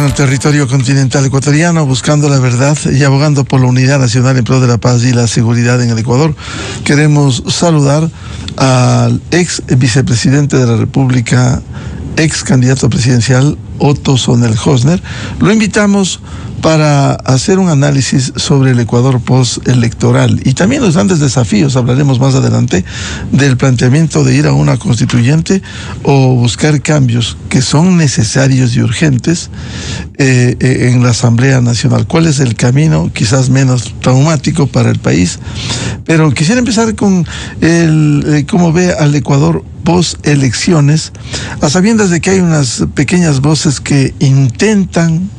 en el territorio continental ecuatoriano, buscando la verdad y abogando por la unidad nacional en pro de la paz y la seguridad en el Ecuador. Queremos saludar al ex vicepresidente de la República, ex candidato presidencial, Otto Sonnel-Hosner. Lo invitamos para hacer un análisis sobre el Ecuador postelectoral y también los grandes desafíos. Hablaremos más adelante del planteamiento de ir a una constituyente o buscar cambios que son necesarios y urgentes en la Asamblea Nacional. ¿Cuál es el camino quizás menos traumático para el país? Pero quisiera empezar con cómo ve al Ecuador post-elecciones, a sabiendas de que hay unas pequeñas voces que intentan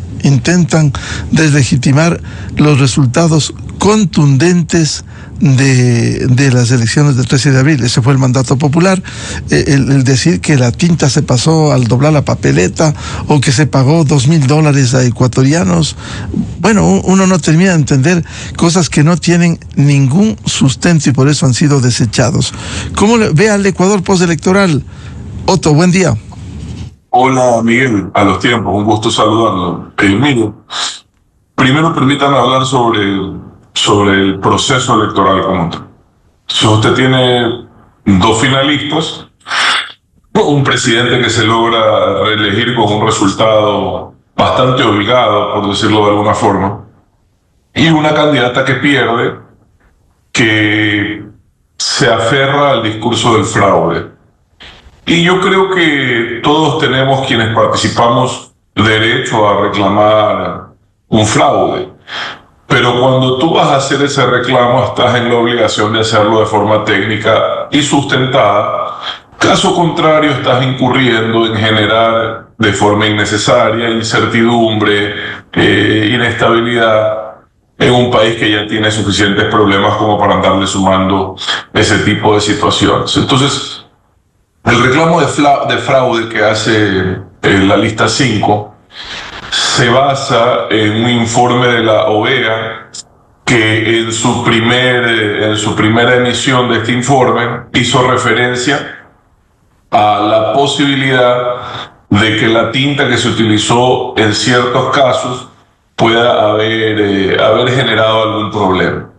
deslegitimar los resultados contundentes de las elecciones del 13 de abril. Ese fue el mandato popular, el decir que la tinta se pasó al doblar la papeleta o que se pagó $2,000 a ecuatorianos. Bueno, uno no termina de entender cosas que no tienen ningún sustento y por eso han sido desechados. ¿Cómo ve al Ecuador postelectoral? Otto, buen día. Hola Miguel, a los tiempos, un gusto saludarlo. Mire, primero permítanme hablar sobre el proceso electoral como tal. Si usted tiene dos finalistas, un presidente que se logra reelegir con un resultado bastante obligado, por decirlo de alguna forma, y una candidata que pierde, que se aferra al discurso del fraude. Y yo creo que todos tenemos, quienes participamos, derecho a reclamar un fraude. Pero cuando tú vas a hacer ese reclamo, estás en la obligación de hacerlo de forma técnica y sustentada. Caso contrario, estás incurriendo en generar de forma innecesaria incertidumbre, inestabilidad en un país que ya tiene suficientes problemas como para andarle sumando ese tipo de situaciones. Entonces, el reclamo de fraude que hace la lista 5 se basa en un informe de la OEA que en su primera emisión de este informe hizo referencia a la posibilidad de que la tinta que se utilizó en ciertos casos pueda haber generado algún problema.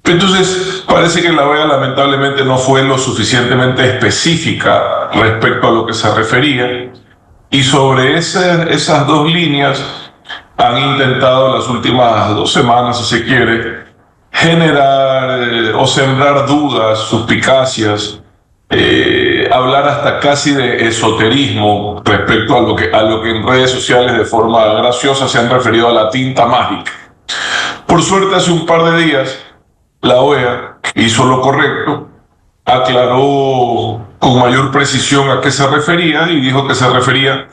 Entonces, parece que la OEA lamentablemente no fue lo suficientemente específica respecto a lo que se refería, y sobre esas dos líneas han intentado las últimas 2 semanas, si se quiere, generar o sembrar dudas, suspicacias, hablar hasta casi de esoterismo respecto a lo que en redes sociales de forma graciosa se han referido a la tinta mágica. Por suerte, hace un par de días, la OEA hizo lo correcto, aclaró con mayor precisión a qué se refería y dijo que se refería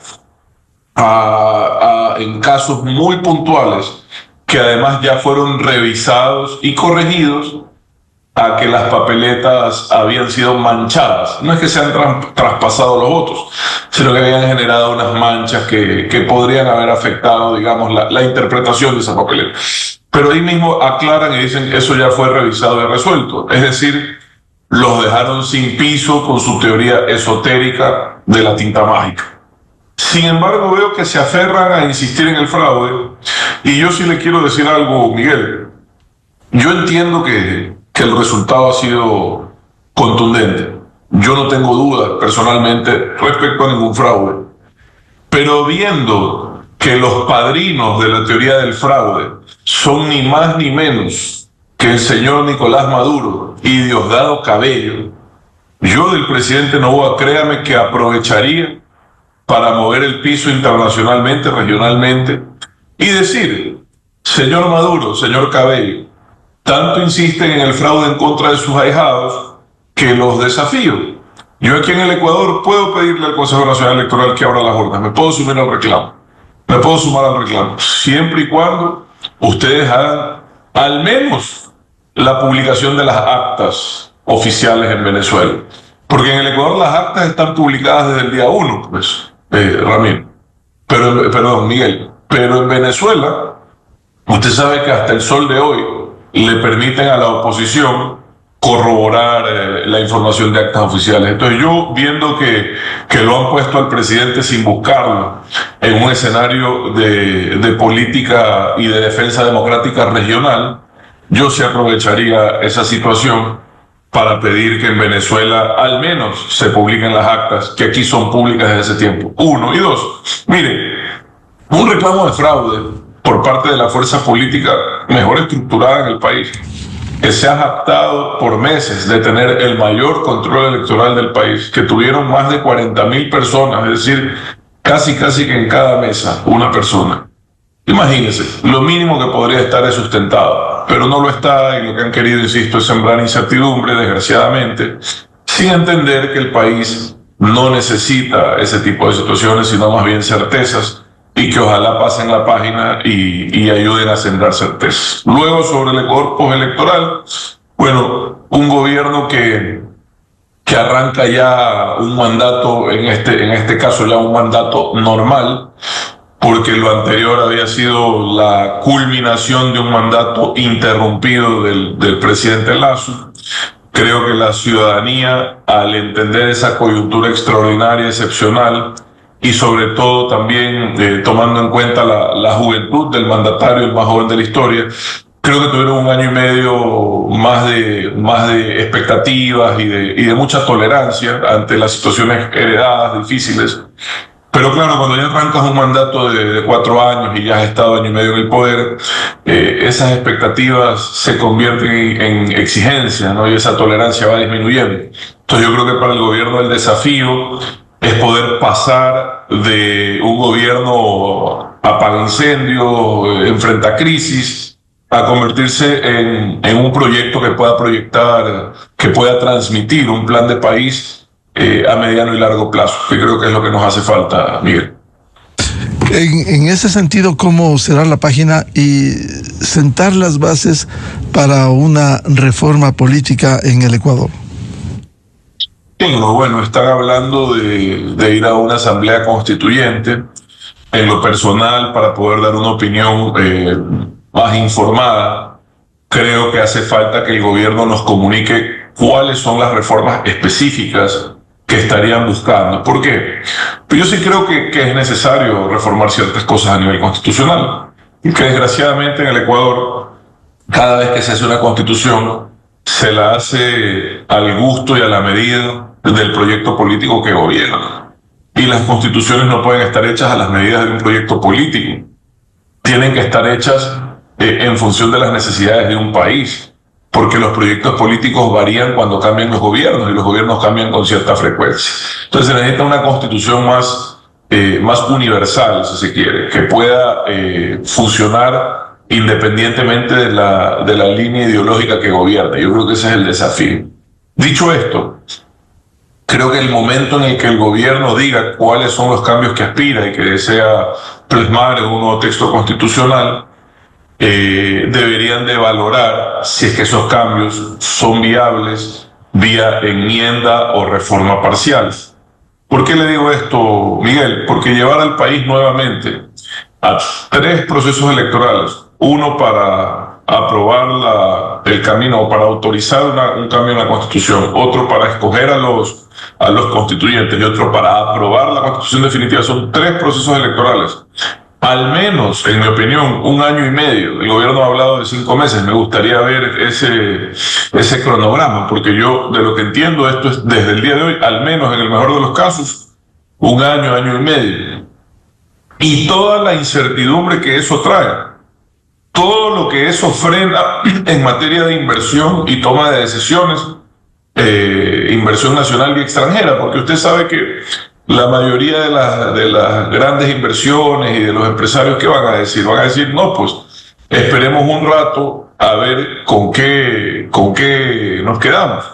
en casos muy puntuales que además ya fueron revisados y corregidos, a que las papeletas habían sido manchadas. No es que se han traspasado los votos, sino que habían generado unas manchas que podrían haber afectado, digamos, la interpretación de esa papeleta. Pero ahí mismo aclaran y dicen que eso ya fue revisado y resuelto. Es decir, los dejaron sin piso con su teoría esotérica de la tinta mágica. Sin embargo, veo que se aferran a insistir en el fraude. Y yo sí le quiero decir algo, Miguel. Yo entiendo que el resultado ha sido contundente. Yo no tengo dudas personalmente respecto a ningún fraude. Pero viendo que los padrinos de la teoría del fraude son ni más ni menos que el señor Nicolás Maduro y Diosdado Cabello, yo del presidente Noboa, créame que aprovecharía para mover el piso internacionalmente, regionalmente, y decir: señor Maduro, señor Cabello, tanto insisten en el fraude en contra de sus ahijados que los desafío. Yo aquí en el Ecuador puedo pedirle al Consejo Nacional Electoral que abra las urnas, me puedo sumar al reclamo, siempre y cuando ustedes hagan al menos la publicación de las actas oficiales en Venezuela. Porque en el Ecuador las actas están publicadas desde el día 1, pues, Ramiro. Perdón, Miguel. Pero en Venezuela, usted sabe que hasta el sol de hoy le permiten a la oposición corroborar la información de actas oficiales. Entonces yo, viendo que lo han puesto al presidente sin buscarlo en un escenario de política y de defensa democrática regional, yo sí aprovecharía esa situación para pedir que en Venezuela al menos se publiquen las actas, que aquí son públicas desde ese tiempo. Uno. Y dos, mire, un reclamo de fraude por parte de la fuerza política mejor estructurada en el país, que se ha jactado por meses de tener el mayor control electoral del país, que tuvieron más de 40.000 personas, es decir, casi que en cada mesa una persona. Imagínense, lo mínimo que podría estar es sustentado, pero no lo está, y lo que han querido, insisto, es sembrar incertidumbre, desgraciadamente, sin entender que el país no necesita ese tipo de situaciones, sino más bien certezas, y que ojalá pasen la página y ayuden a sembrar certezas. Luego, sobre el Ecuador postelectoral, bueno, un gobierno que arranca ya un mandato, en este caso ya un mandato normal, porque lo anterior había sido la culminación de un mandato interrumpido del presidente Lasso. Creo que la ciudadanía, al entender esa coyuntura extraordinaria, excepcional, y sobre todo también tomando en cuenta la juventud del mandatario, el más joven de la historia, creo que tuvieron un año y medio más de expectativas y de mucha tolerancia ante las situaciones heredadas, difíciles. Pero claro, cuando ya arrancas un mandato de 4 años y ya has estado año y medio en el poder, esas expectativas se convierten en exigencias, ¿no? Y esa tolerancia va disminuyendo. Entonces yo creo que para el gobierno el desafío es poder pasar de un gobierno apaga incendio, enfrenta crisis, a convertirse en un proyecto que pueda proyectar, que pueda transmitir un plan de país a mediano y largo plazo, que creo que es lo que nos hace falta, Miguel. En ese sentido, ¿cómo cerrar la página y sentar las bases para una reforma política en el Ecuador? Bueno, están hablando de ir a una asamblea constituyente. En lo personal, para poder dar una opinión más informada, creo que hace falta que el gobierno nos comunique cuáles son las reformas específicas que estarían buscando. ¿Por qué? Pues yo sí creo que es necesario reformar ciertas cosas a nivel constitucional, y que desgraciadamente en el Ecuador, cada vez que se hace una constitución, se la hace al gusto y a la medida del proyecto político que gobierna. Y las constituciones no pueden estar hechas a las medidas de un proyecto político. Tienen que estar hechas en función de las necesidades de un país, porque los proyectos políticos varían cuando cambian los gobiernos, y los gobiernos cambian con cierta frecuencia. Entonces se necesita una constitución más universal, si se quiere, que pueda funcionar independientemente de la línea ideológica que gobierna. Yo creo que ese es el desafío. Dicho esto, creo que el momento en el que el gobierno diga cuáles son los cambios que aspira y que desea plasmar en un nuevo texto constitucional, deberían de valorar si es que esos cambios son viables vía enmienda o reforma parcial. ¿Por qué le digo esto, Miguel? Porque llevar al país nuevamente a 3 procesos electorales, uno para aprobar el camino o para autorizar un cambio en la Constitución, otro para escoger a los constituyentes y otro para aprobar la Constitución definitiva, son 3 procesos electorales. Al menos, en mi opinión, 1 año y medio. El gobierno ha hablado de 5 meses. Me gustaría ver ese cronograma, porque yo, de lo que entiendo, esto es desde el día de hoy, al menos en el mejor de los casos, 1 año, año y medio. Y toda la incertidumbre que eso trae, todo lo que eso frena en materia de inversión y toma de decisiones, inversión nacional y extranjera, porque usted sabe que la mayoría de las grandes inversiones y de los empresarios, ¿qué van a decir? Van a decir, no, pues esperemos un rato a ver con qué nos quedamos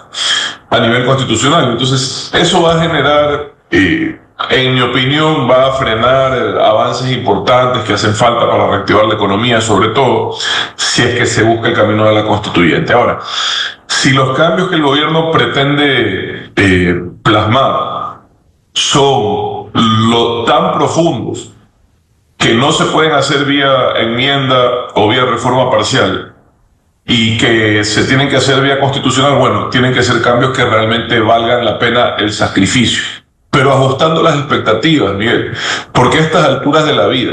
a nivel constitucional. Entonces, eso va a generar, en mi opinión, va a frenar avances importantes que hacen falta para reactivar la economía, sobre todo si es que se busca el camino de la constituyente. Ahora, si los cambios que el gobierno pretende plasmar son tan profundos que no se pueden hacer vía enmienda o vía reforma parcial, y que se tienen que hacer vía constitucional, bueno, tienen que ser cambios que realmente valgan la pena el sacrificio, pero ajustando las expectativas, Miguel, porque a estas alturas de la vida,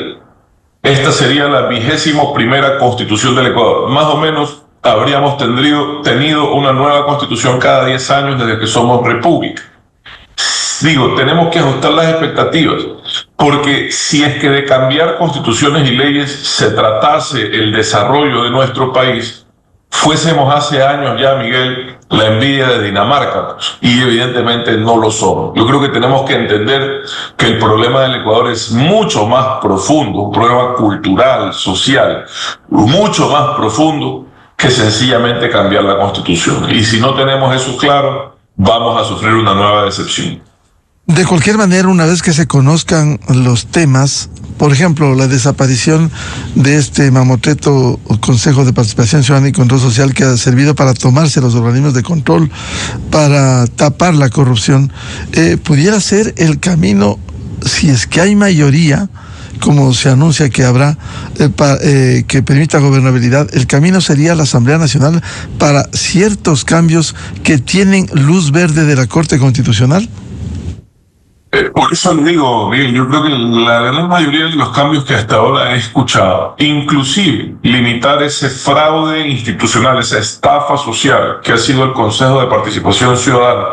esta sería la 21ª constitución del Ecuador. Más o menos habríamos tenido una nueva constitución cada 10 años desde que somos república. Digo, tenemos que ajustar las expectativas, porque si es que de cambiar constituciones y leyes se tratase el desarrollo de nuestro país, fuésemos hace años ya, Miguel, la envidia de Dinamarca, y evidentemente no lo somos. Yo creo que tenemos que entender que el problema del Ecuador es mucho más profundo, un problema cultural, social, mucho más profundo que sencillamente cambiar la Constitución. Y si no tenemos eso claro, vamos a sufrir una nueva decepción. De cualquier manera, una vez que se conozcan los temas, por ejemplo, la desaparición de este mamotreto Consejo de Participación Ciudadana y Control Social, que ha servido para tomarse los organismos de control, para tapar la corrupción, pudiera ser el camino, si es que hay mayoría, como se anuncia que habrá, que permita gobernabilidad, el camino sería la Asamblea Nacional para ciertos cambios que tienen luz verde de la Corte Constitucional. Por eso le digo, Miguel, yo creo que la gran mayoría de los cambios que hasta ahora he escuchado, inclusive limitar ese fraude institucional, esa estafa social que ha sido el Consejo de Participación Ciudadana,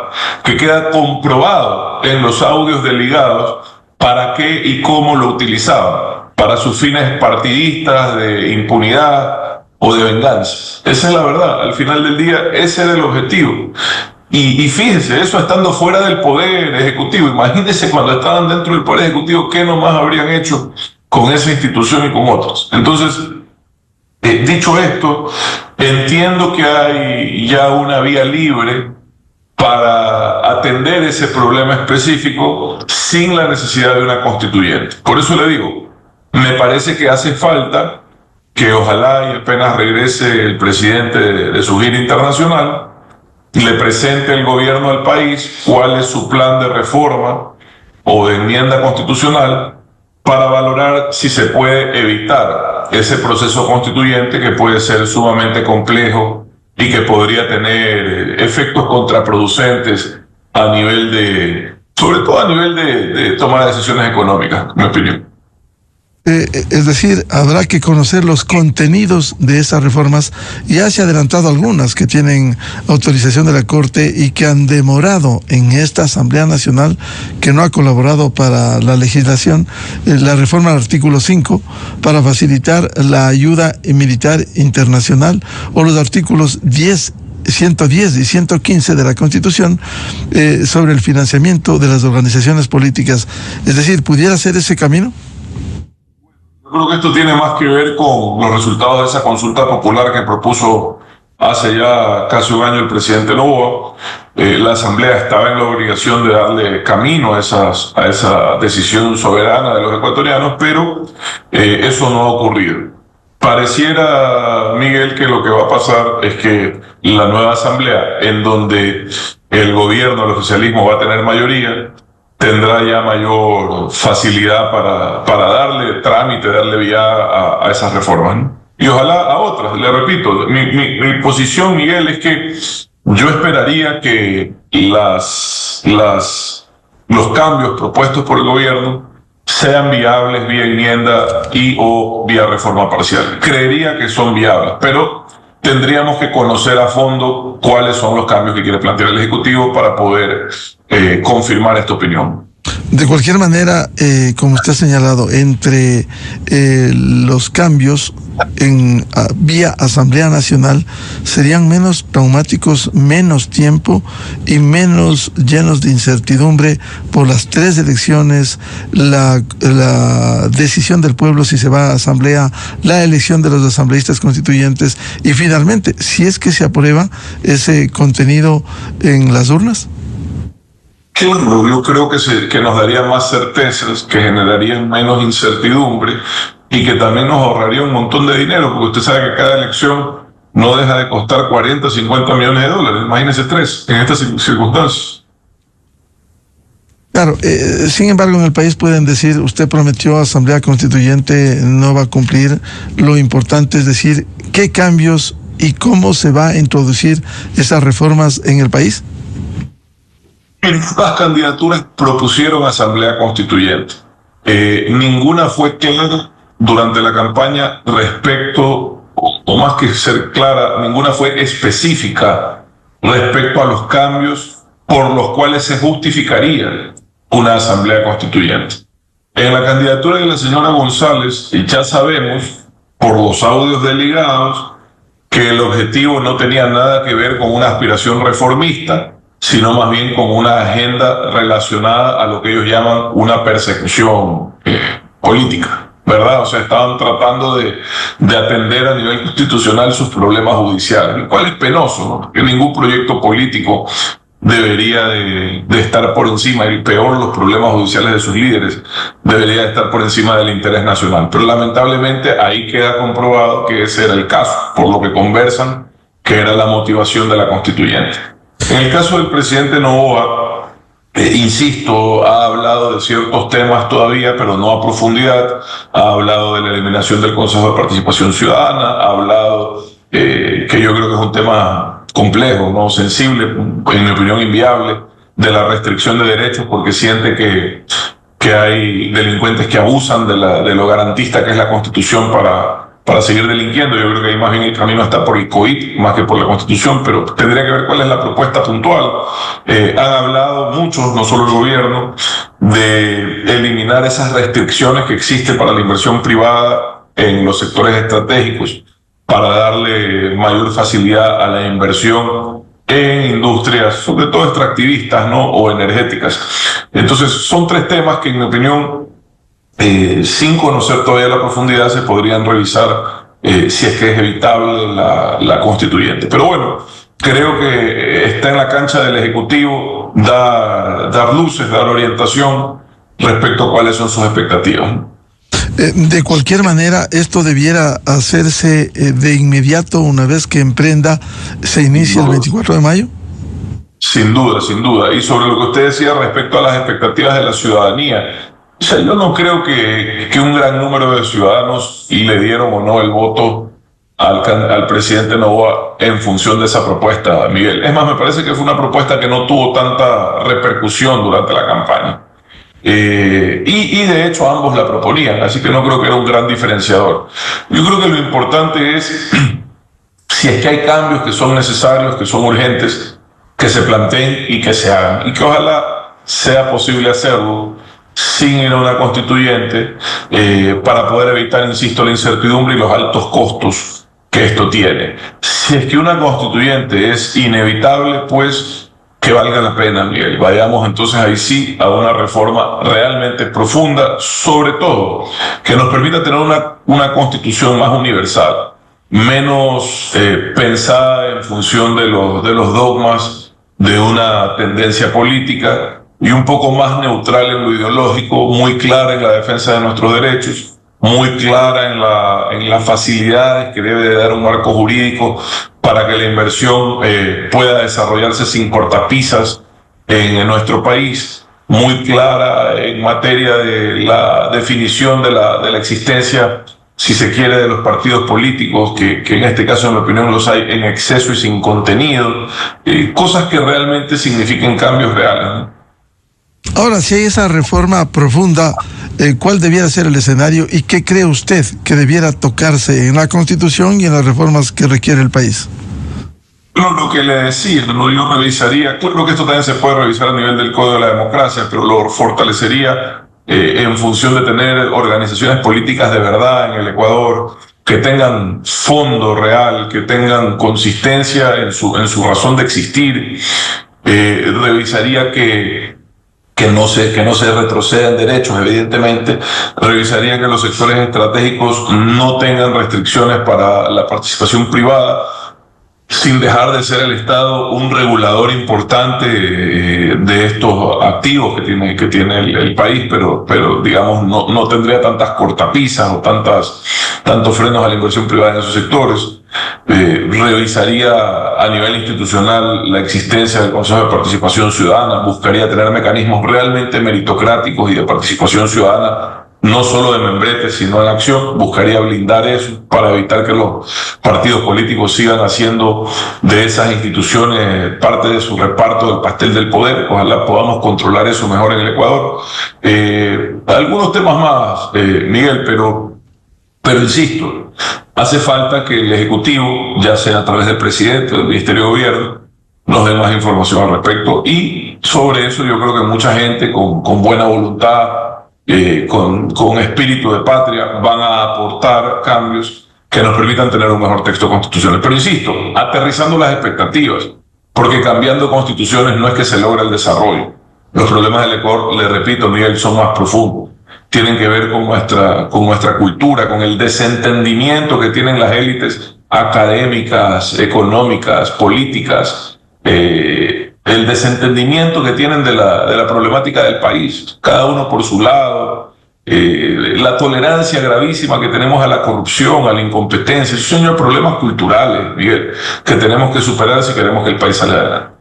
que queda comprobado en los audios delegados para qué y cómo lo utilizaban, para sus fines partidistas, de impunidad o de venganza. Esa es la verdad, al final del día ese era el objetivo. Y fíjense, eso estando fuera del poder ejecutivo. Imagínense cuando estaban dentro del poder ejecutivo, qué nomás habrían hecho con esa institución y con otras. Entonces, dicho esto, entiendo que hay ya una vía libre para atender ese problema específico sin la necesidad de una constituyente. Por eso le digo, me parece que hace falta que ojalá y apenas regrese el presidente de su gira internacional, le presente el gobierno al país cuál es su plan de reforma o de enmienda constitucional para valorar si se puede evitar ese proceso constituyente que puede ser sumamente complejo y que podría tener efectos contraproducentes a nivel sobre todo a nivel de toma de decisiones económicas, en mi opinión. Es decir, habrá que conocer los contenidos de esas reformas. Ya se ha adelantado algunas que tienen autorización de la Corte y que han demorado en esta Asamblea Nacional, que no ha colaborado para la legislación, la reforma al artículo 5 para facilitar la ayuda militar internacional, o los artículos 110 y 115 de la Constitución sobre el financiamiento de las organizaciones políticas. Es decir, ¿pudiera ser ese camino? Yo creo que esto tiene más que ver con los resultados de esa consulta popular que propuso hace ya casi un año el presidente Noboa. La Asamblea estaba en la obligación de darle camino a esa decisión soberana de los ecuatorianos, pero eso no ha ocurrido. Pareciera, Miguel, que lo que va a pasar es que la nueva Asamblea, en donde el gobierno, el oficialismo va a tener mayoría, tendrá ya mayor facilidad para darle trámite, darle vía a esas reformas, ¿no? Y ojalá a otras. Le repito, mi posición, Miguel, es que yo esperaría que los cambios propuestos por el gobierno sean viables vía enmienda y o vía reforma parcial. Creería que son viables, pero tendríamos que conocer a fondo cuáles son los cambios que quiere plantear el Ejecutivo para poder confirmar esta opinión. De cualquier manera, como usted ha señalado, entre los cambios vía Asamblea Nacional serían menos traumáticos, menos tiempo y menos llenos de incertidumbre por las 3 elecciones, la decisión del pueblo si se va a Asamblea, la elección de los asambleístas constituyentes y finalmente, si es que se aprueba ese contenido en las urnas. Claro, yo creo que nos daría más certezas, que generarían menos incertidumbre y que también nos ahorraría un montón de dinero, porque usted sabe que cada elección no deja de costar 40, 50 millones de dólares. Imagínese 3 en estas circunstancias. Claro, sin embargo en el país pueden decir, usted prometió Asamblea Constituyente, no va a cumplir. Lo importante es decir, ¿qué cambios y cómo se va a introducir esas reformas en el país? Las candidaturas propusieron asamblea constituyente. Ninguna fue clara durante la campaña respecto, o más que ser clara, ninguna fue específica respecto a los cambios por los cuales se justificaría una asamblea constituyente. En la candidatura de la señora González ya sabemos, por los audios delegados, que el objetivo no tenía nada que ver con una aspiración reformista, sino más bien con una agenda relacionada a lo que ellos llaman una persecución política, ¿verdad? O sea, estaban tratando de atender a nivel constitucional sus problemas judiciales, lo cual es penoso, ¿no? Porque ningún proyecto político debería de estar por encima, y peor los problemas judiciales de sus líderes, debería de estar por encima del interés nacional. Pero lamentablemente ahí queda comprobado que ese era el caso, por lo que conversan, que era la motivación de la constituyente. En el caso del presidente Noboa, insisto, ha hablado de ciertos temas todavía, pero no a profundidad. Ha hablado de la eliminación del Consejo de Participación Ciudadana, ha hablado, que yo creo que es un tema complejo, no sensible, en mi opinión inviable, de la restricción de derechos, porque siente que hay delincuentes que abusan de lo garantista que es la Constitución para seguir delinquiendo. Yo creo que ahí más bien el camino está por el COIP más que por la Constitución, pero tendría que ver cuál es la propuesta puntual. Han hablado muchos, no solo el gobierno, de eliminar esas restricciones que existen para la inversión privada en los sectores estratégicos, para darle mayor facilidad a la inversión en industrias, sobre todo extractivistas, ¿no? O energéticas. Entonces, son tres temas que, en mi opinión, sin conocer todavía la profundidad, se podrían revisar si es que es evitable la constituyente. Pero bueno, creo que está en la cancha del Ejecutivo dar luces, dar orientación respecto a cuáles son sus expectativas. De cualquier manera, esto debiera hacerse de inmediato una vez que emprenda, se inicia el 24 de mayo. Sin duda, sin duda. Y sobre lo que usted decía respecto a las expectativas de la ciudadanía, o sea, yo no creo que un gran número de ciudadanos le dieron o no el voto al presidente Noboa en función de esa propuesta, Miguel. Es más, me parece que fue una propuesta que no tuvo tanta repercusión durante la campaña. Y de hecho ambos la proponían, así que no creo que era un gran diferenciador. Yo creo que lo importante es, si es que hay cambios que son necesarios, que son urgentes, que se planteen y que se hagan, y que ojalá sea posible hacerlo sin ir a una constituyente, para poder evitar, insisto, la incertidumbre y los altos costos que esto tiene. Si es que una constituyente es inevitable, pues que valga la pena, Miguel. Vayamos entonces ahí sí a una reforma realmente profunda, sobre todo que nos permita tener una constitución más universal, menos pensada en función de los dogmas de una tendencia política, y un poco más neutral en lo ideológico, muy clara en la defensa de nuestros derechos, muy clara en las facilidades que debe de dar un marco jurídico para que la inversión pueda desarrollarse sin cortapisas en nuestro país, muy clara en materia de la definición de la existencia, si se quiere, de los partidos políticos, que en este caso, en mi opinión, los hay en exceso y sin contenido, cosas que realmente signifiquen cambios reales, ¿no? Ahora, si hay esa reforma profunda, ¿cuál debiera ser el escenario y qué cree usted que debiera tocarse en la Constitución y en las reformas que requiere el país? Lo que le decía, ¿no? Yo revisaría, creo que esto también se puede revisar a nivel del Código de la Democracia, pero lo fortalecería en función de tener organizaciones políticas de verdad en el Ecuador, que tengan fondo real, que tengan consistencia en su razón de existir. Revisaría que no se retrocedan derechos, evidentemente. Revisaría que los sectores estratégicos no tengan restricciones para la participación privada, sin dejar de ser el Estado un regulador importante de estos activos que tiene el país, pero digamos no tendría tantas cortapisas o tantos frenos a la inversión privada en esos sectores. Revisaría a nivel institucional la existencia del Consejo de Participación Ciudadana, buscaría tener mecanismos realmente meritocráticos y de participación ciudadana no solo de membrete, sino en acción. Buscaría blindar eso para evitar que los partidos políticos sigan haciendo de esas instituciones parte de su reparto del pastel del poder. Ojalá podamos controlar eso mejor en el Ecuador. Algunos temas más, Miguel, pero insisto, hace falta que el Ejecutivo, ya sea a través del presidente o del Ministerio de Gobierno, nos dé más información al respecto. Y sobre eso yo creo que mucha gente con buena voluntad, con espíritu de patria, van a aportar cambios que nos permitan tener un mejor texto constitucional. Pero insisto, aterrizando las expectativas, porque cambiando constituciones no es que se logra el desarrollo. Los problemas del Ecuador, le repito, Miguel, son más profundos. Tienen que ver con nuestra cultura, con el desentendimiento que tienen las élites académicas, económicas, políticas, el desentendimiento que tienen de la problemática del país, cada uno por su lado, la tolerancia gravísima que tenemos a la corrupción, a la incompetencia. Esos son problemas culturales, Miguel, que tenemos que superar si queremos que el país salga adelante.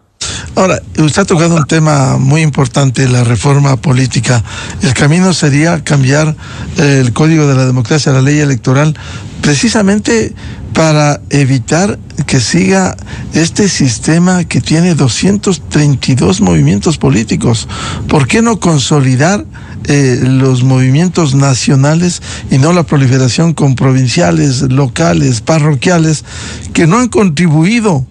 Ahora, usted ha tocado un tema muy importante, la reforma política. El camino sería cambiar el Código de la Democracia, la ley electoral, precisamente para evitar que siga este sistema que tiene 232 movimientos políticos. ¿Por qué no consolidar los movimientos nacionales y no la proliferación con provinciales, locales, parroquiales, que no han contribuido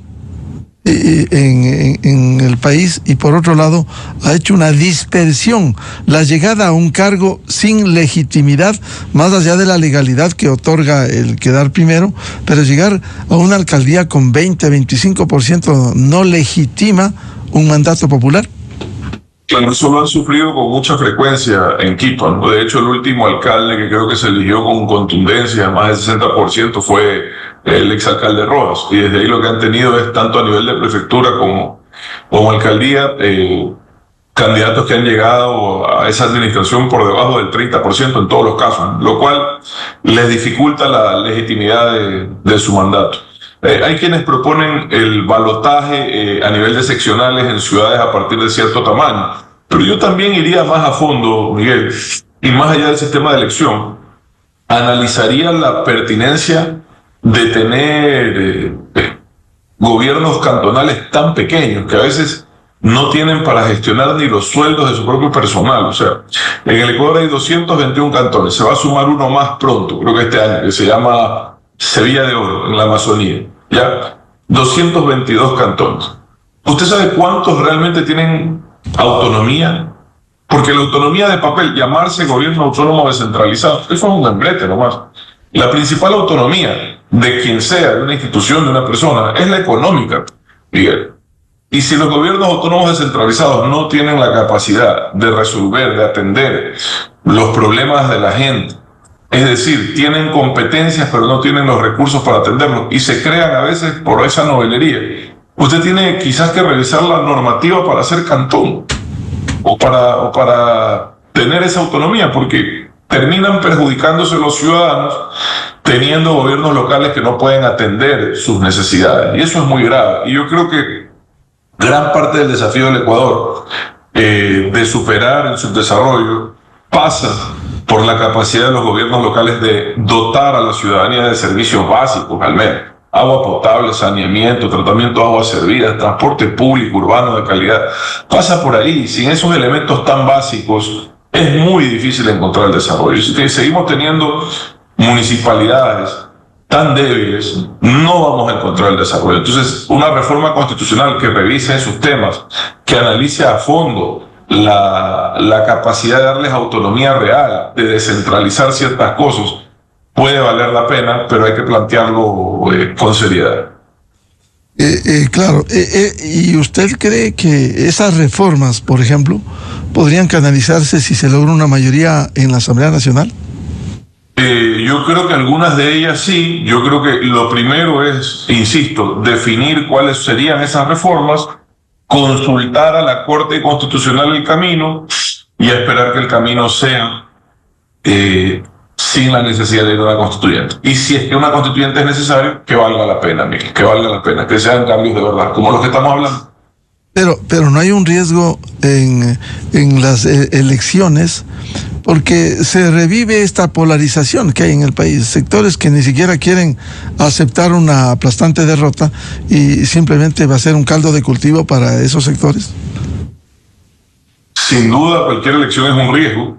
en el país, y por otro lado ha hecho una dispersión, la llegada a un cargo sin legitimidad, más allá de la legalidad que otorga el quedar primero, pero llegar a una alcaldía con 20-25% no legitima un mandato popular? Claro, eso lo han sufrido con mucha frecuencia en Quito, ¿no? De hecho, el último alcalde que creo que se eligió con contundencia, más del 60%, fue el exalcalde Rojas. Y desde ahí lo que han tenido es, tanto a nivel de prefectura como alcaldía, candidatos que han llegado a esa administración por debajo del 30% en todos los casos, lo cual les dificulta la legitimidad de su mandato. Hay quienes proponen el balotaje a nivel de seccionales en ciudades a partir de cierto tamaño, pero yo también iría más a fondo, Miguel, y más allá del sistema de elección, analizaría la pertinencia de tener gobiernos cantonales tan pequeños que a veces no tienen para gestionar ni los sueldos de su propio personal. O sea, en el Ecuador hay 221 cantones, se va a sumar uno más pronto, creo que este año, que se llama Sevilla de Oro, en la Amazonía. Ya, 222 cantones. ¿Usted sabe cuántos realmente tienen autonomía? Porque la autonomía de papel, llamarse gobierno autónomo descentralizado, eso es un membrete nomás. La principal autonomía de quien sea, de una institución, de una persona, es la económica, Miguel. Y si los gobiernos autónomos descentralizados no tienen la capacidad de resolver, de atender los problemas de la gente, es decir, tienen competencias pero no tienen los recursos para atenderlos y se crean a veces por esa novelería, usted tiene quizás que revisar la normativa para ser cantón o para tener esa autonomía, porque terminan perjudicándose los ciudadanos teniendo gobiernos locales que no pueden atender sus necesidades, y eso es muy grave. Y yo creo que gran parte del desafío del Ecuador de superar el subdesarrollo pasa por la capacidad de los gobiernos locales de dotar a la ciudadanía de servicios básicos, al menos agua potable, saneamiento, tratamiento de aguas servidas, transporte público urbano de calidad. Pasa por ahí. Sin esos elementos tan básicos es muy difícil encontrar el desarrollo. Si seguimos teniendo municipalidades tan débiles, no vamos a encontrar el desarrollo. Entonces, una reforma constitucional que revise esos temas, que analice a fondo la capacidad de darles autonomía real, de descentralizar ciertas cosas, puede valer la pena, pero hay que plantearlo con seriedad. Claro, ¿y usted cree que esas reformas, por ejemplo, podrían canalizarse si se logra una mayoría en la Asamblea Nacional? Yo creo que algunas de ellas sí. Yo creo que lo primero es, insisto, definir cuáles serían esas reformas, consultar a la Corte Constitucional el camino y esperar que el camino sea sin la necesidad de una constituyente. Y si es que una constituyente es necesario, que valga la pena, Miguel, que valga la pena, que sean cambios de verdad, como los que estamos hablando. Pero no hay un riesgo en las elecciones, porque se revive esta polarización que hay en el país. Sectores que ni siquiera quieren aceptar una aplastante derrota y simplemente va a ser un caldo de cultivo para esos sectores. Sin duda, cualquier elección es un riesgo.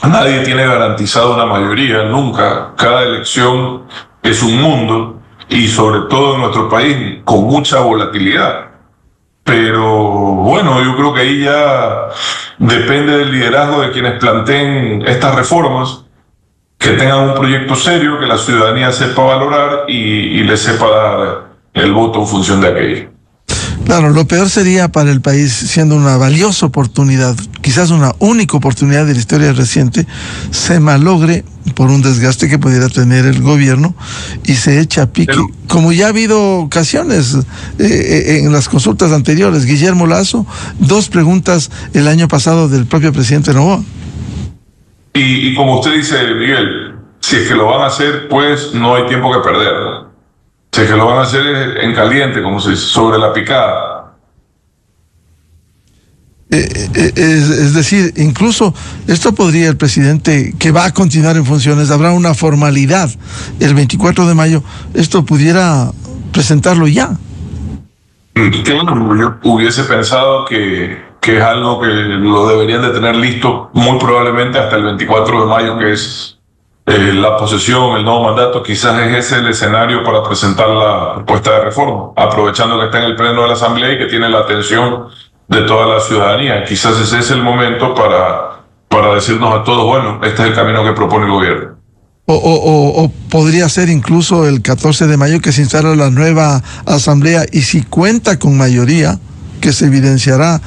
Nadie tiene garantizado una mayoría, nunca. Cada elección es un mundo y sobre todo en nuestro país con mucha volatilidad. Pero bueno, yo creo que ahí ya depende del liderazgo de quienes planteen estas reformas, que tengan un proyecto serio, que la ciudadanía sepa valorar y le sepa dar el voto en función de aquello. Claro, lo peor sería para el país, siendo una valiosa oportunidad, quizás una única oportunidad de la historia reciente, se malogre por un desgaste que pudiera tener el gobierno y se echa a pique, como ya ha habido ocasiones en las consultas anteriores. Guillermo Lasso, 2 preguntas el año pasado del propio presidente Noboa. Y como usted dice, Miguel, si es que lo van a hacer, pues no hay tiempo que perder, ¿no? Si es que lo van a hacer en caliente, como se dice, sobre la picada. Es decir, incluso esto podría el presidente, que va a continuar en funciones, habrá una formalidad el 24 de mayo, esto pudiera presentarlo ya. Claro, yo hubiese pensado que es algo que lo deberían de tener listo muy probablemente hasta el 24 de mayo, que es la posesión, el nuevo mandato. Quizás es ese el escenario para presentar la propuesta de reforma, aprovechando que está en el pleno de la Asamblea y que tiene la atención de toda la ciudadanía. Quizás ese es el momento para decirnos a todos, bueno, este es el camino que propone el gobierno. O podría ser incluso el 14 de mayo que se instala la nueva Asamblea, y si cuenta con mayoría, que se evidenciará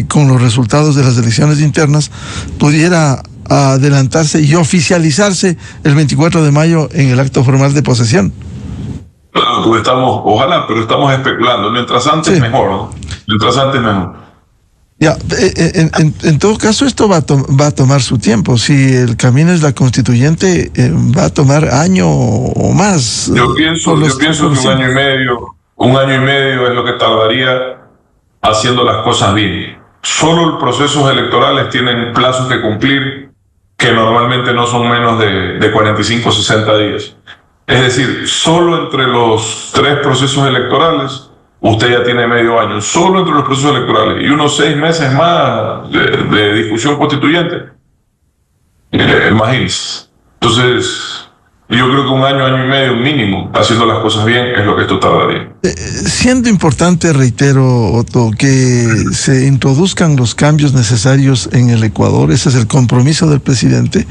con los resultados de las elecciones internas, pudiera adelantarse y oficializarse el 24 de mayo en el acto formal de posesión. Claro, pues ojalá, pero estamos especulando. Mientras antes, sí. Mejor, ¿no? Mientras antes, mejor. Ya, en todo caso, esto va a tomar su tiempo. Si el camino es la constituyente, va a tomar año o más. Yo pienso que un año y medio es lo que tardaría haciendo las cosas bien. Solo los procesos electorales tienen plazos que cumplir, que normalmente no son menos de 45 o 60 días. Es decir, solo entre los 3 procesos electorales usted ya tiene medio año, solo entre los procesos electorales, y unos 6 meses más de discusión constituyente. Imagínense. Entonces, yo creo que un año y medio mínimo, haciendo las cosas bien, es lo que esto tardaría. Siendo importante, reitero, Otto, que se introduzcan los cambios necesarios en el Ecuador, ese es el compromiso del presidente.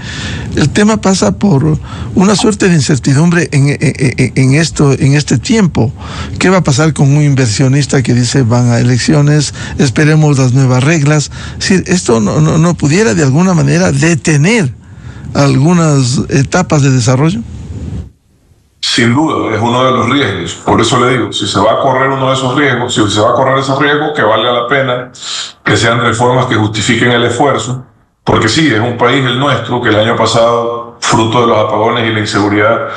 El tema pasa por una suerte de incertidumbre en este tiempo. ¿Qué va a pasar con un inversionista que dice van a elecciones, esperemos las nuevas reglas? Es decir, esto no pudiera de alguna manera detener algunas etapas de desarrollo. Sin duda, es uno de los riesgos. Por eso le digo, si se va a correr uno de esos riesgos, si se va a correr esos riesgos, que valga la pena, que sean reformas que justifiquen el esfuerzo, porque sí, es un país, el nuestro, que el año pasado, fruto de los apagones y la inseguridad,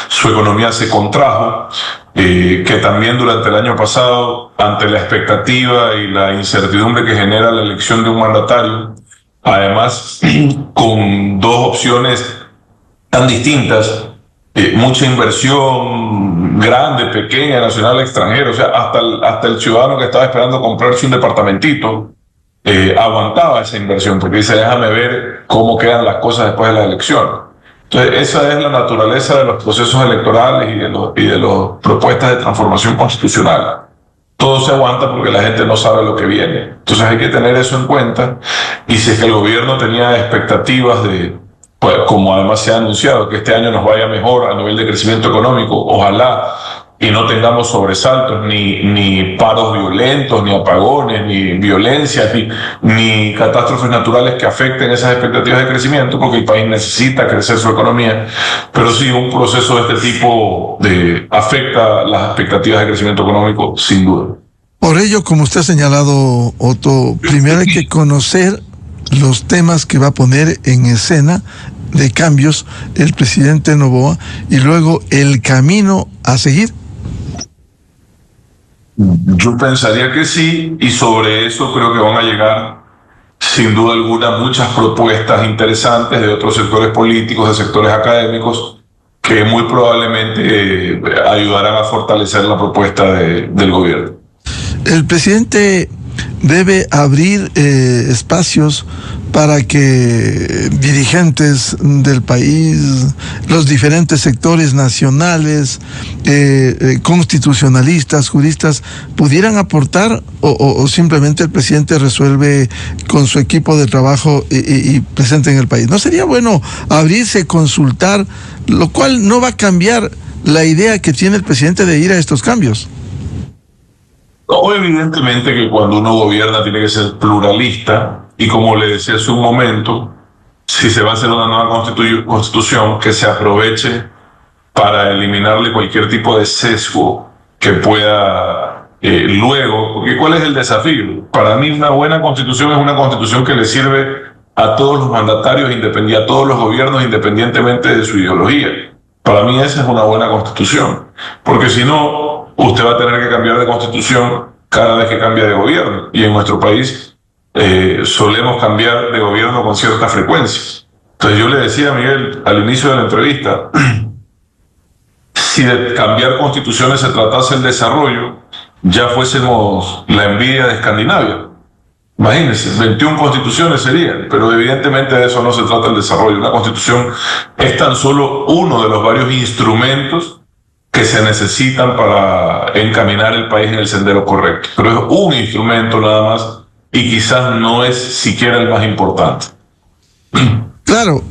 su economía se contrajo, que también durante el año pasado, ante la expectativa y la incertidumbre que genera la elección de un mandatario, además con 2 opciones tan distintas, mucha inversión grande, pequeña, nacional, extranjera, o sea, hasta el ciudadano que estaba esperando comprarse un departamentito aguantaba esa inversión, porque dice, déjame ver cómo quedan las cosas después de la elección. Entonces, esa es la naturaleza de los procesos electorales y de las propuestas de transformación constitucional. Todo se aguanta porque la gente no sabe lo que viene. Entonces hay que tener eso en cuenta, y si es que el gobierno tenía expectativas de, pues, como además se ha anunciado, que este año nos vaya mejor a nivel de crecimiento económico, ojalá, y no tengamos sobresaltos, ni paros violentos, ni apagones, ni violencias, ni catástrofes naturales que afecten esas expectativas de crecimiento, porque el país necesita crecer su economía, pero sí, un proceso de este tipo afecta las expectativas de crecimiento económico, sin duda. Por ello, como usted ha señalado, Otto, primero hay que conocer los temas que va a poner en escena de cambios el presidente Noboa, y luego el camino a seguir. Yo pensaría que sí, y sobre eso creo que van a llegar, sin duda alguna, muchas propuestas interesantes de otros sectores políticos, de sectores académicos, que muy probablemente ayudarán a fortalecer la propuesta del gobierno. El presidente debe abrir espacios para que dirigentes del país, los diferentes sectores nacionales, constitucionalistas, juristas, pudieran aportar, o simplemente el presidente resuelve con su equipo de trabajo y presente en el país. ¿No sería bueno abrirse, consultar, lo cual no va a cambiar la idea que tiene el presidente de ir a estos cambios? No, evidentemente que cuando uno gobierna tiene que ser pluralista, y como le decía hace un momento, si se va a hacer una nueva constitución, que se aproveche para eliminarle cualquier tipo de sesgo que pueda luego, porque ¿cuál es el desafío? Para mí una buena constitución es una constitución que le sirve a todos los mandatarios, a todos los gobiernos, independientemente de su ideología. Para mí esa es una buena constitución, porque si no, usted va a tener que cambiar de constitución cada vez que cambia de gobierno, y en nuestro país solemos cambiar de gobierno con cierta frecuencia. Entonces yo le decía a Miguel al inicio de la entrevista, si de cambiar constituciones se tratase el desarrollo, ya fuésemos la envidia de Escandinavia. Imagínense, 21 constituciones serían, pero evidentemente de eso no se trata el desarrollo. Una constitución es tan solo uno de los varios instrumentos que se necesitan para encaminar el país en el sendero correcto. Pero es un instrumento nada más, y quizás no es siquiera el más importante. Claro,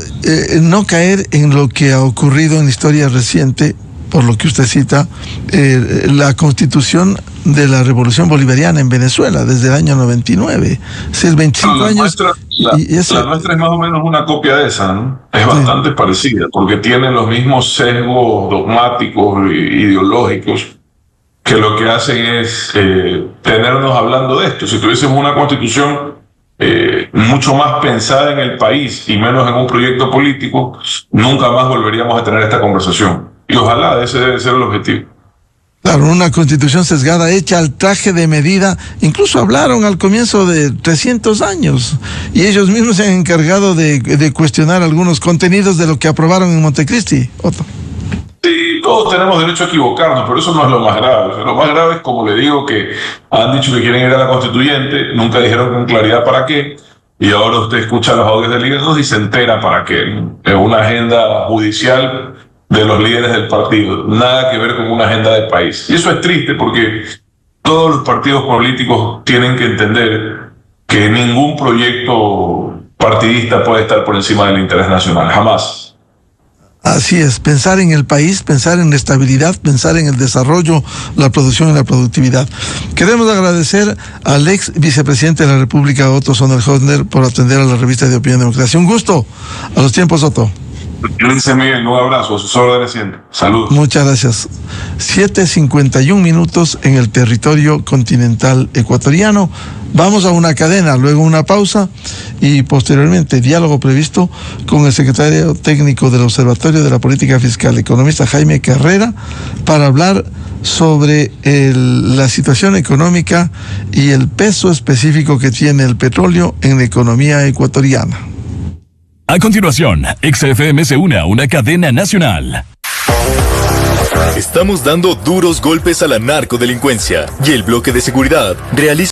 no caer en lo que ha ocurrido en la historia reciente, por lo que usted cita, la constitución de la Revolución Bolivariana en Venezuela desde el año 99. Es el 25 la años. Nuestra, la nuestra es más o menos una copia de esa, ¿no? Es bastante parecida, porque tiene los mismos sesgos dogmáticos e ideológicos que lo que hacen es tenernos hablando de esto. Si tuviésemos una constitución mucho más pensada en el país y menos en un proyecto político, nunca más volveríamos a tener esta conversación. Y ojalá ese debe ser el objetivo. Claro, una constitución sesgada, hecha al traje de medida. Incluso hablaron al comienzo de 300 años y ellos mismos se han encargado de cuestionar algunos contenidos de lo que aprobaron en Montecristi. Otto. Sí, todos tenemos derecho a equivocarnos, pero eso no es lo más grave. O sea, lo más grave es, como le digo, que han dicho que quieren ir a la constituyente, nunca dijeron con claridad para qué, y ahora usted escucha los audios de líderes y se entera para qué. Es una agenda judicial de los líderes del partido, nada que ver con una agenda de país. Y eso es triste, porque todos los partidos políticos tienen que entender que ningún proyecto partidista puede estar por encima del interés nacional, jamás. Así es, pensar en el país, pensar en la estabilidad, pensar en el desarrollo, la producción y la productividad. Queremos agradecer al ex vicepresidente de la República, Otto Sonnenhösner, por atender a la revista de Opinión y Democracia. Un gusto. A los tiempos, Otto. Gracias, Miguel. Un abrazo. A sus órdenes siempre. Saludos. Muchas gracias. 7:51 en el territorio continental ecuatoriano. Vamos a una cadena, luego una pausa y posteriormente diálogo previsto con el secretario técnico del Observatorio de la Política Fiscal, economista Jaime Carrera, para hablar sobre la situación económica y el peso específico que tiene el petróleo en la economía ecuatoriana. A continuación, XFM se une a una cadena nacional. Estamos dando duros golpes a la narcodelincuencia y el bloque de seguridad realiza